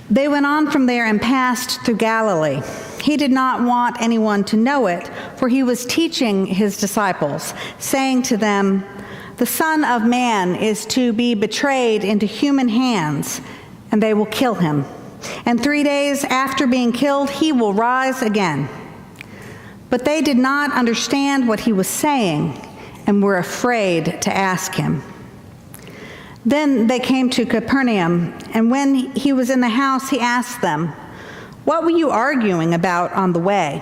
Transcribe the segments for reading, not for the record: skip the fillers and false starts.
They went on from there and passed through Galilee. He did not want anyone to know it, for he was teaching his disciples, saying to them, "The Son of Man is to be betrayed into human hands, and they will kill him. And 3 days after being killed, he will rise again." But they did not understand what he was saying and were afraid to ask him. Then they came to Capernaum, and when he was in the house, he asked them, "What were you arguing about on the way?"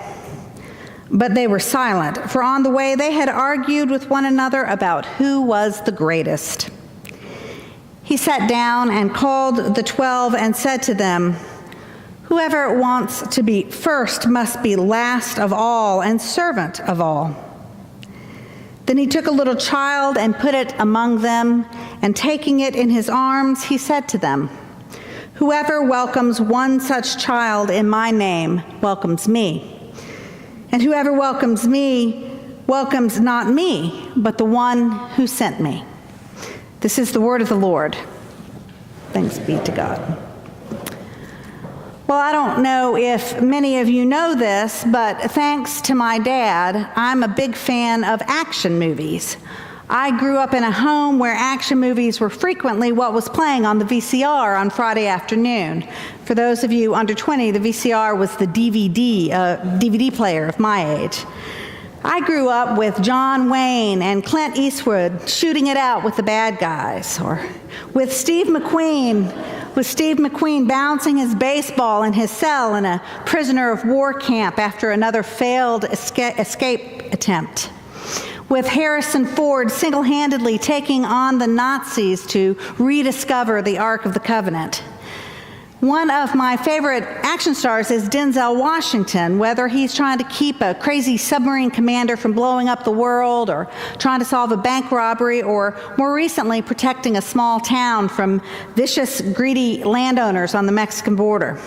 But they were silent, for on the way they had argued with one another about who was the greatest. He sat down and called the 12 and said to them, "Whoever wants to be first must be last of all and servant of all." Then he took a little child and put it among them, and taking it in his arms, he said to them, "Whoever welcomes one such child in my name welcomes me. And whoever welcomes me welcomes not me, but the one who sent me." This is the word of the Lord. Thanks be to God. Well, I don't know if many of you know this, but thanks to my dad, I'm a big fan of action movies. I grew up in a home where action movies were frequently what was playing on the VCR on Friday afternoon. For those of you under 20, the VCR was the DVD player of my age. I grew up with John Wayne and Clint Eastwood shooting it out with the bad guys, or with Steve McQueen bouncing his baseball in his cell in a prisoner of war camp after another failed escape attempt. With Harrison Ford single-handedly taking on the Nazis to rediscover the Ark of the Covenant. One of my favorite action stars is Denzel Washington, whether he's trying to keep a crazy submarine commander from blowing up the world, or trying to solve a bank robbery, or more recently protecting a small town from vicious, greedy landowners on the Mexican border.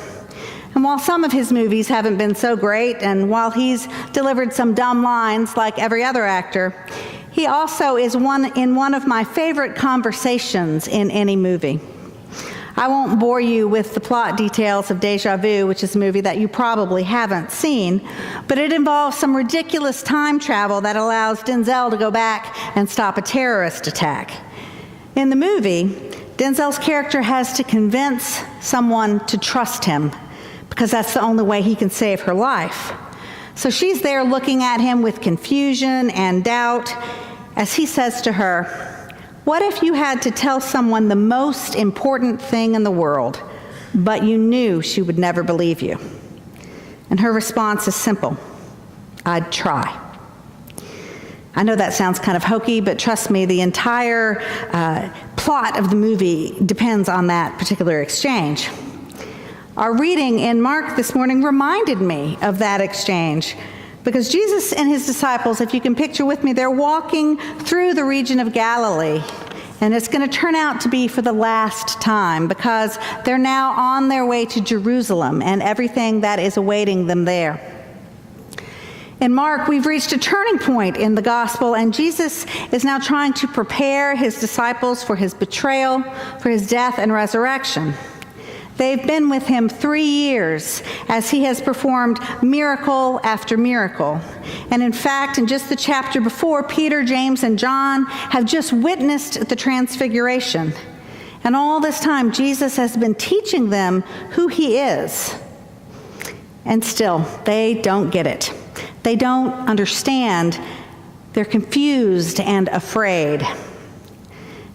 And while some of his movies haven't been so great, and while he's delivered some dumb lines like every other actor, he also is in one of my favorite conversations in any movie. I won't bore you with the plot details of Deja Vu, which is a movie that you probably haven't seen, but it involves some ridiculous time travel that allows Denzel to go back and stop a terrorist attack. In the movie, Denzel's character has to convince someone to trust him, because that's the only way he can save her life. So she's there looking at him with confusion and doubt as he says to her, "What if you had to tell someone the most important thing in the world, but you knew she would never believe you?" And her response is simple: "I'd try." I know that sounds kind of hokey, but trust me, the entire plot of the movie depends on that particular exchange. Our reading in Mark this morning reminded me of that exchange, because Jesus and his disciples, if you can picture with me, they're walking through the region of Galilee. And it's going to turn out to be for the last time, because they're now on their way to Jerusalem and everything that is awaiting them there. In Mark, we've reached a turning point in the gospel, and Jesus is now trying to prepare his disciples for his betrayal, for his death and resurrection. They've been with him 3 years as he has performed miracle after miracle. And in fact, in just the chapter before, Peter, James, and John have just witnessed the transfiguration. And all this time, Jesus has been teaching them who he is. And still, they don't get it. They don't understand. They're confused and afraid.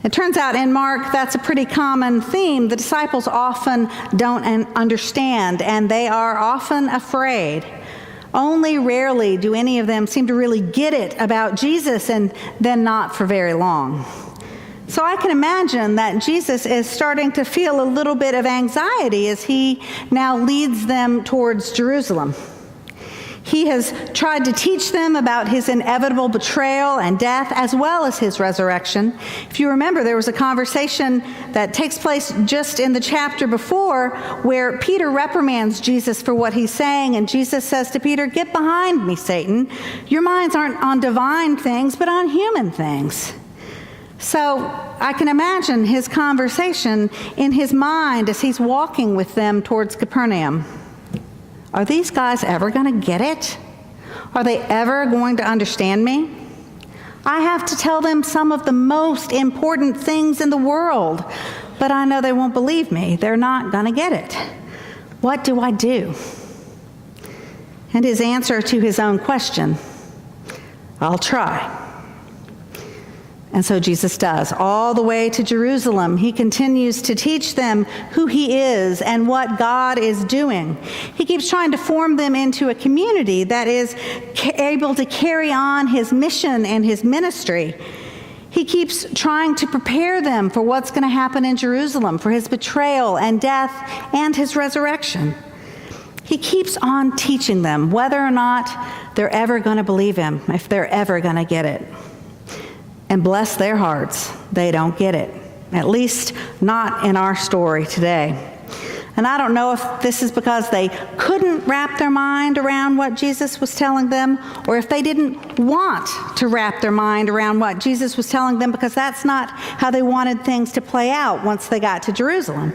It turns out in Mark, that's a pretty common theme. The disciples often don't understand, and they are often afraid. Only rarely do any of them seem to really get it about Jesus, and then not for very long. So I can imagine that Jesus is starting to feel a little bit of anxiety as he now leads them towards Jerusalem. He has tried to teach them about his inevitable betrayal and death, as well as his resurrection. If you remember, there was a conversation that takes place just in the chapter before where Peter reprimands Jesus for what he's saying, and Jesus says to Peter, "Get behind me, Satan. Your minds aren't on divine things, but on human things." So I can imagine his conversation in his mind as he's walking with them towards Capernaum. Are these guys ever going to get it? Are they ever going to understand me? I have to tell them some of the most important things in the world, but I know they won't believe me. They're not going to get it. What do I do? And his answer to his own question, I'll try. And so Jesus does. All the way to Jerusalem, he continues to teach them who he is and what God is doing. He keeps trying to form them into a community that is able to carry on his mission and his ministry. He keeps trying to prepare them for what's going to happen in Jerusalem, for his betrayal and death and his resurrection. He keeps on teaching them whether or not they're ever going to believe him, if they're ever going to get it. And bless their hearts, they don't get it. At least not in our story today. And I don't know if this is because they couldn't wrap their mind around what Jesus was telling them, or if they didn't want to wrap their mind around what Jesus was telling them, because that's not how they wanted things to play out once they got to Jerusalem.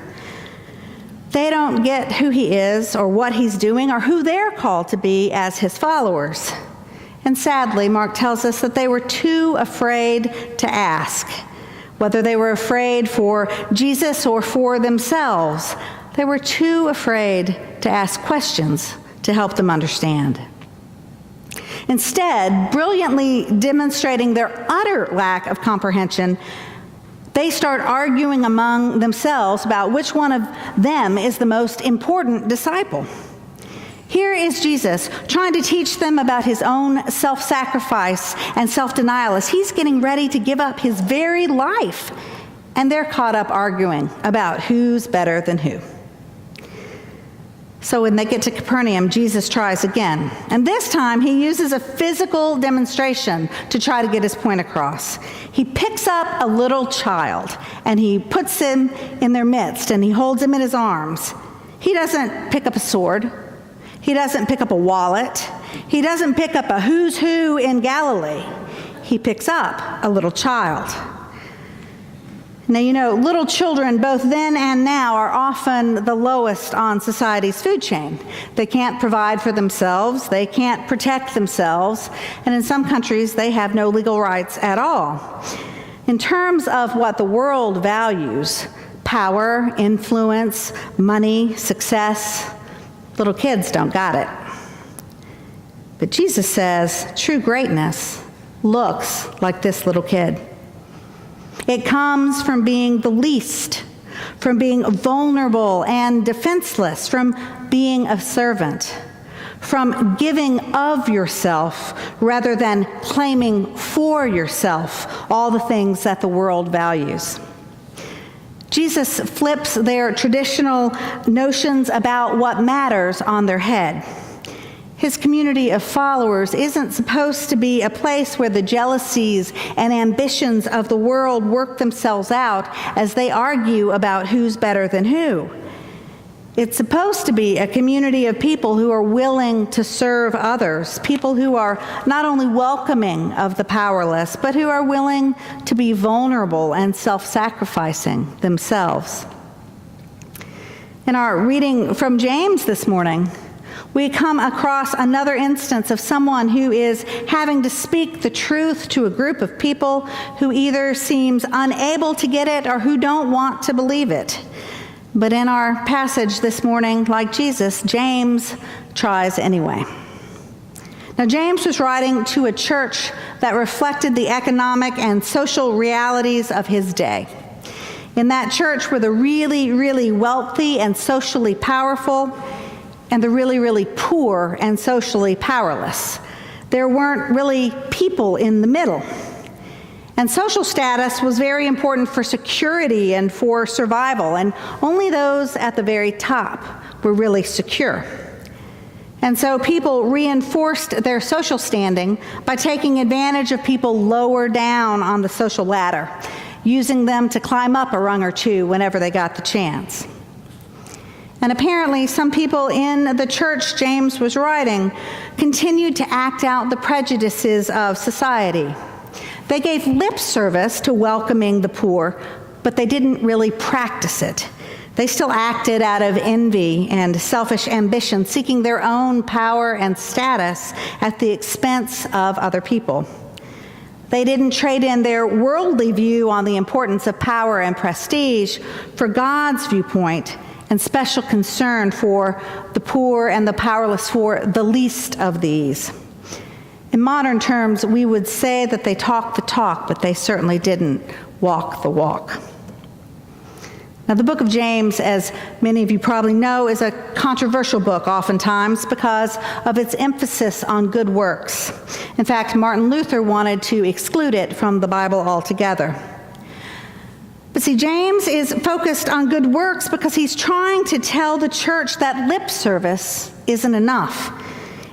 They don't get who he is or what he's doing or who they're called to be as his followers. And sadly, Mark tells us that they were too afraid to ask, whether they were afraid for Jesus or for themselves. They were too afraid to ask questions to help them understand. Instead, brilliantly demonstrating their utter lack of comprehension, they start arguing among themselves about which one of them is the most important disciple. Here is Jesus trying to teach them about his own self-sacrifice and self-denial as he's getting ready to give up his very life. And they're caught up arguing about who's better than who. So when they get to Capernaum, Jesus tries again. And this time he uses a physical demonstration to try to get his point across. He picks up a little child and he puts him in their midst and he holds him in his arms. He doesn't pick up a sword. He doesn't pick up a wallet. He doesn't pick up a who's who in Galilee. He picks up a little child. Now, you know, little children, both then and now, are often the lowest on society's food chain. They can't provide for themselves. They can't protect themselves. And in some countries, they have no legal rights at all. In terms of what the world values, power, influence, money, success, little kids don't got it. But Jesus says true greatness looks like this little kid. It comes from being the least, from being vulnerable and defenseless, from being a servant, from giving of yourself rather than claiming for yourself all the things that the world values. Jesus flips their traditional notions about what matters on their head. His community of followers isn't supposed to be a place where the jealousies and ambitions of the world work themselves out as they argue about who's better than who. It's supposed to be a community of people who are willing to serve others, people who are not only welcoming of the powerless, but who are willing to be vulnerable and self-sacrificing themselves. In our reading from James this morning, we come across another instance of someone who is having to speak the truth to a group of people who either seems unable to get it or who don't want to believe it. But in our passage this morning, like Jesus, James tries anyway. Now, James was writing to a church that reflected the economic and social realities of his day. In that church were the really, really wealthy and socially powerful, and the really, really poor and socially powerless. There weren't really people in the middle. And social status was very important for security and for survival, and only those at the very top were really secure. And so people reinforced their social standing by taking advantage of people lower down on the social ladder, using them to climb up a rung or two whenever they got the chance. And apparently some people in the church James was writing continued to act out the prejudices of society. They gave lip service to welcoming the poor, but they didn't really practice it. They still acted out of envy and selfish ambition, seeking their own power and status at the expense of other people. They didn't trade in their worldly view on the importance of power and prestige for God's viewpoint and special concern for the poor and the powerless, for the least of these. In modern terms, we would say that they talked the talk, but they certainly didn't walk the walk. Now, the book of James, as many of you probably know, is a controversial book oftentimes because of its emphasis on good works. In fact, Martin Luther wanted to exclude it from the Bible altogether. But see, James is focused on good works because he's trying to tell the church that lip service isn't enough.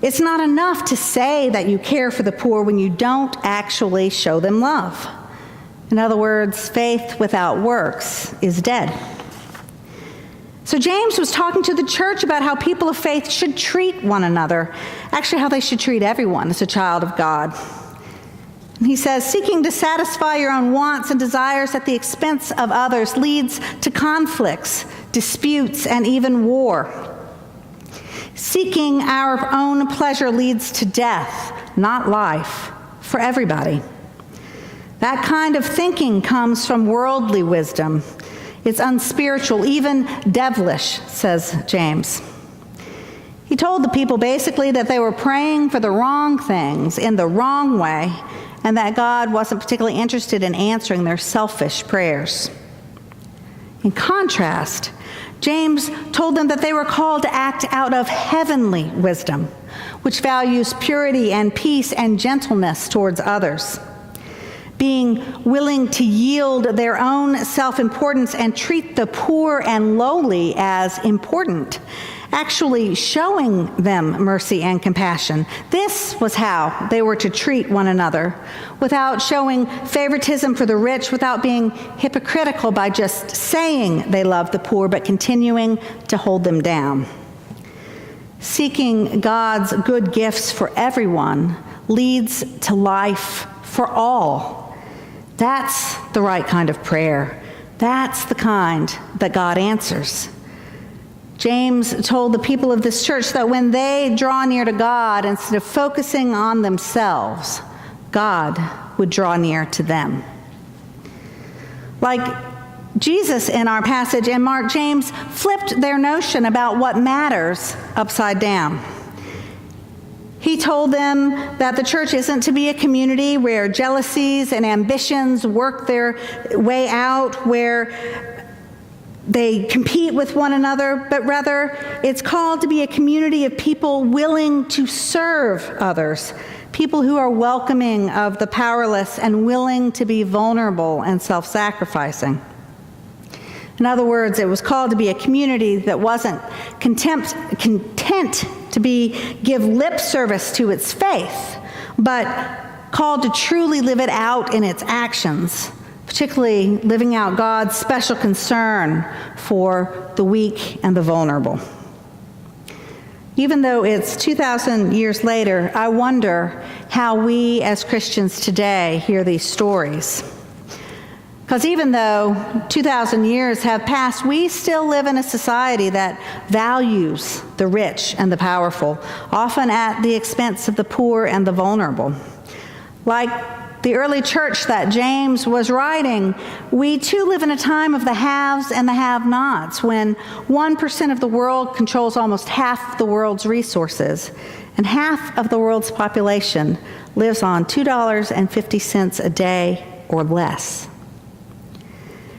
It's not enough to say that you care for the poor when you don't actually show them love. In other words, faith without works is dead. So James was talking to the church about how people of faith should treat one another, actually how they should treat everyone as a child of God. And he says, seeking to satisfy your own wants and desires at the expense of others leads to conflicts, disputes, and even war. Seeking our own pleasure leads to death, not life, for everybody. That kind of thinking comes from worldly wisdom. It's unspiritual, even devilish, says James. He told the people basically that they were praying for the wrong things in the wrong way, and that God wasn't particularly interested in answering their selfish prayers. In contrast, James told them that they were called to act out of heavenly wisdom, which values purity and peace and gentleness towards others. Being willing to yield their own self-importance and treat the poor and lowly as important, actually showing them mercy and compassion. This was how they were to treat one another, without showing favoritism for the rich, without being hypocritical by just saying they love the poor, but continuing to hold them down. Seeking God's good gifts for everyone leads to life for all. That's the right kind of prayer. That's the kind that God answers. James told the people of this church that when they draw near to God, instead of focusing on themselves, God would draw near to them. Like Jesus in our passage in Mark, James flipped their notion about what matters upside down. He told them that the church isn't to be a community where jealousies and ambitions work their way out, where they compete with one another, but rather it's called to be a community of people willing to serve others, people who are welcoming of the powerless and willing to be vulnerable and self-sacrificing. In other words, it was called to be a community that wasn't content to give lip service to its faith, but called to truly live it out in its actions, particularly living out God's special concern for the weak and the vulnerable. Even though it's 2,000 years later, I wonder how we as Christians today hear these stories. Because even though 2,000 years have passed, we still live in a society that values the rich and the powerful, often at the expense of the poor and the vulnerable. Like the early church that James was writing, we too live in a time of the haves and the have-nots, when 1% of the world controls almost half the world's resources, and half of the world's population lives on $2.50 a day or less.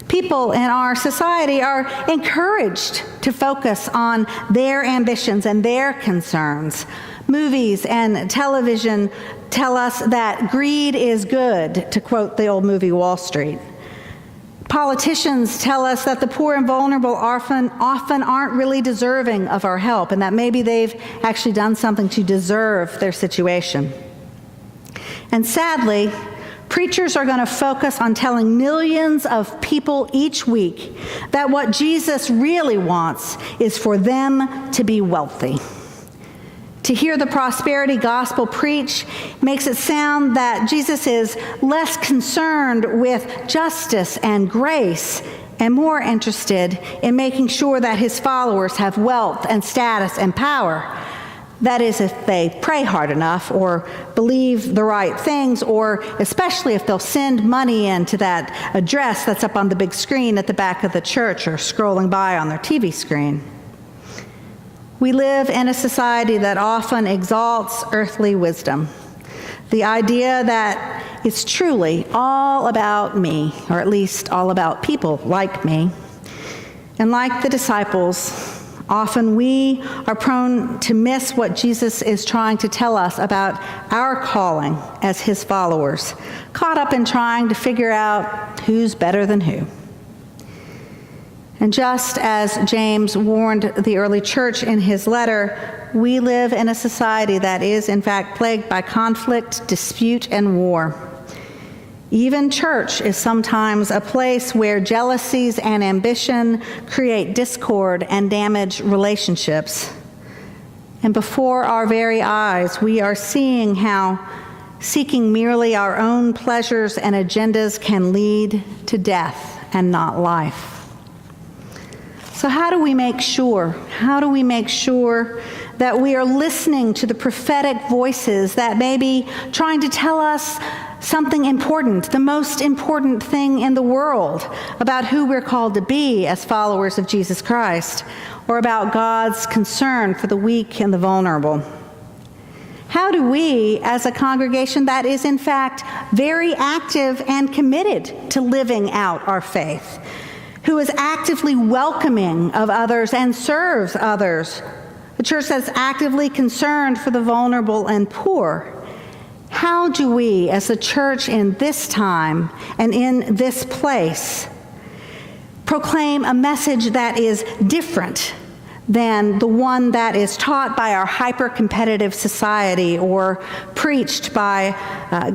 People in our society are encouraged to focus on their ambitions and their concerns. Movies and television tell us that greed is good, to quote the old movie Wall Street. Politicians tell us that the poor and vulnerable often aren't really deserving of our help, and that maybe they've actually done something to deserve their situation. And sadly, preachers are going to focus on telling millions of people each week that what Jesus really wants is for them to be wealthy. To hear the prosperity gospel preached makes it sound that Jesus is less concerned with justice and grace and more interested in making sure that his followers have wealth and status and power. That is, if they pray hard enough or believe the right things, or especially if they'll send money into that address that's up on the big screen at the back of the church or scrolling by on their TV screen. We live in a society that often exalts earthly wisdom. The idea that it's truly all about me, or at least all about people like me. And like the disciples, often we are prone to miss what Jesus is trying to tell us about our calling as his followers, caught up in trying to figure out who's better than who. And just as James warned the early church in his letter, we live in a society that is, in fact, plagued by conflict, dispute, and war. Even church is sometimes a place where jealousies and ambition create discord and damage relationships. And before our very eyes, we are seeing how seeking merely our own pleasures and agendas can lead to death and not life. So how do we make sure that we are listening to the prophetic voices that may be trying to tell us something important, the most important thing in the world, about who we're called to be as followers of Jesus Christ, or about God's concern for the weak and the vulnerable? How do we, as a congregation that is in fact very active and committed to living out our faith, who is actively welcoming of others and serves others, a church that's actively concerned for the vulnerable and poor, how do we, as a church in this time and in this place, proclaim a message that is different than the one that is taught by our hyper-competitive society or preached by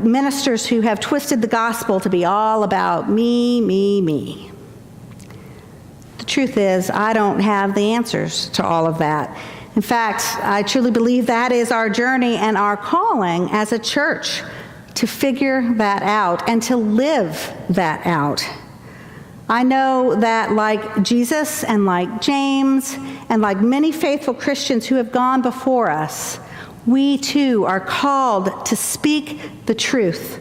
ministers who have twisted the gospel to be all about me, me, me? The truth is, I don't have the answers to all of that. In fact, I truly believe that is our journey and our calling as a church, to figure that out and to live that out. I know that like Jesus and like James and like many faithful Christians who have gone before us, we too are called to speak the truth,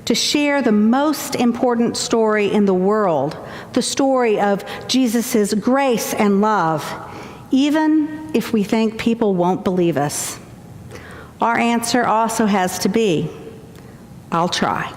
to share the most important story in the world, the story of Jesus' grace and love, even if we think people won't believe us. Our answer also has to be, I'll try.